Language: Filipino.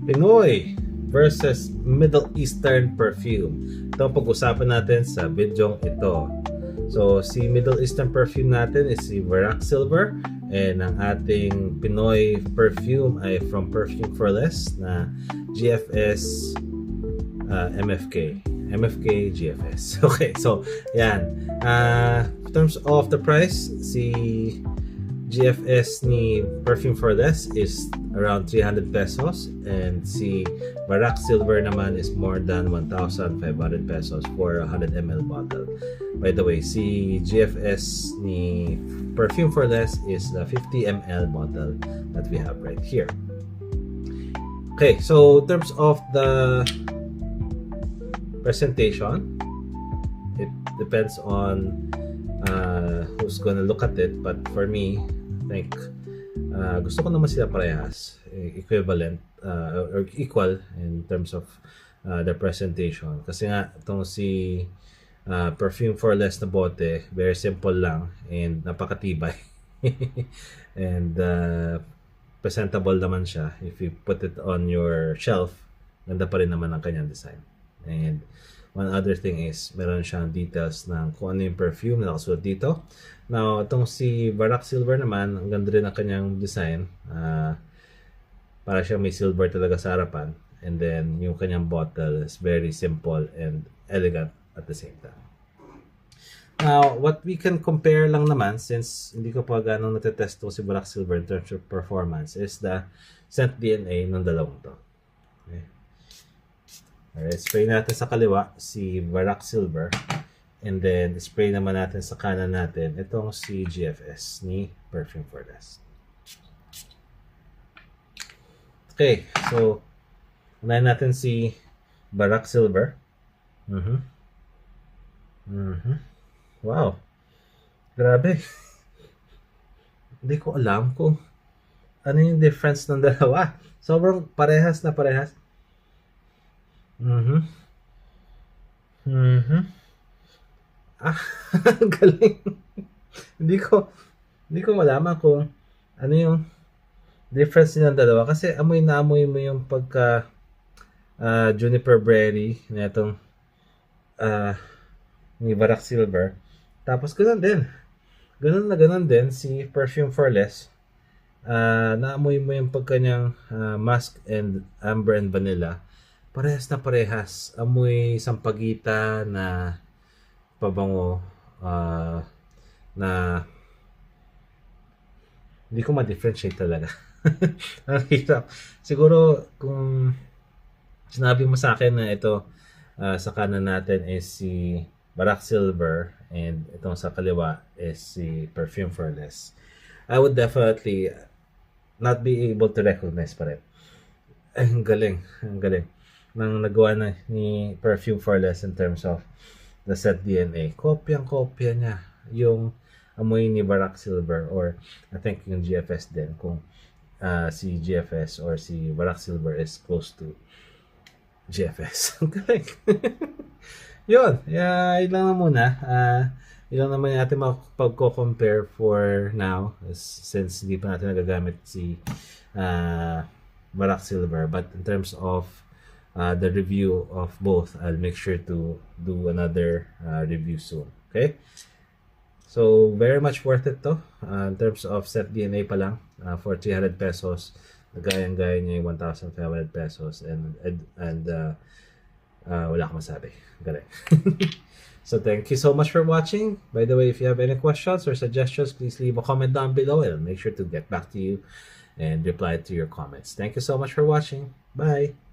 Pinoy versus Middle Eastern perfume. Ito ang pag-usapan natin sa videong ito. So, si Middle Eastern perfume natin is si Varac Silver, and ang ating Pinoy perfume ay from Perfume for Less na GFS MFK. MFK GFS. Okay, so yan. In terms of the price, si GFS ni Perfume for Less is around 300 pesos, and si Varac Silver naman is more than 1,500 pesos for a 100 ml bottle. By the way, si GFS ni Perfume for Less is the 50 ml bottle that we have right here. Okay, so in terms of the presentation, it depends on who's gonna look at it, but for me, I think gusto ko naman sila parehas, equivalent or equal in terms of the presentation, kasi nga itong si Perfume for Less na bote, very simple lang and napakatibay and presentable naman siya. If you put it on your shelf, ganda pa rin naman ang kanyang design. And one other thing is, meron siyang details ng kung ano yung perfume na nakasulat dito. Now, itong si Varac Silver naman, ang ganda rin ang kanyang design. Para siya may silver talaga sa harapan. And then, yung kanyang bottle is very simple and elegant at the same time. Now, what we can compare lang naman, since hindi ko pa ganong natetest to si Varac Silver in terms of performance, is the scent DNA ng dalawang to. Okay. Alright, spray natin sa kaliwa si Varac Silver, and then spray naman natin sa kanan natin itong si GFS ni Perfume for Less. Okay, so unahin natin si Varac Silver. Wow, grabe. Hindi ko alam kung ano yung difference ng dalawa. Sobrang parehas na parehas. Galing. Hindi ko malaman kung ano yung difference ng dalawa, kasi amoy na amoy mo yung pagka juniper berry na itong ni Varac Silver. Tapos ganun din si Perfume for Less. Naamoy mo yung pagkanyang musk and amber and vanilla. Parehas na parehas. Amoy sampagita na pabango na hindi ko ma-differentiate talaga. Ang hirap. Siguro kung sinabi mo sa akin na ito sa kanan natin is si Varac Silver and itong sa kaliwa is si Perfume for Less, I would definitely not be able to recognize pa rin. Ang galing nang nagawa na ni Perfume for Less in terms of the scent DNA. Kopyang-kopya niya yung amoy ni Varac Silver, or I think yung GFS din, kung si GFS or si Varac Silver is close to GFS. Ang galing. Yun, yun lang na muna. Yun lang naman yung ating pagko-compare for now, since hindi pa natin nagagamit si Varac Silver. But in terms of the review of both, I'll make sure to do another review soon. Okay? So, very much worth it to. In terms of scent DNA pa lang, for 300 pesos, gayang-gaya niya yung 1,500 pesos, and wala akong masabi. Galing. So, thank you so much for watching. By the way, if you have any questions or suggestions, please leave a comment down below, and I'll make sure to get back to you and reply to your comments. Thank you so much for watching. Bye!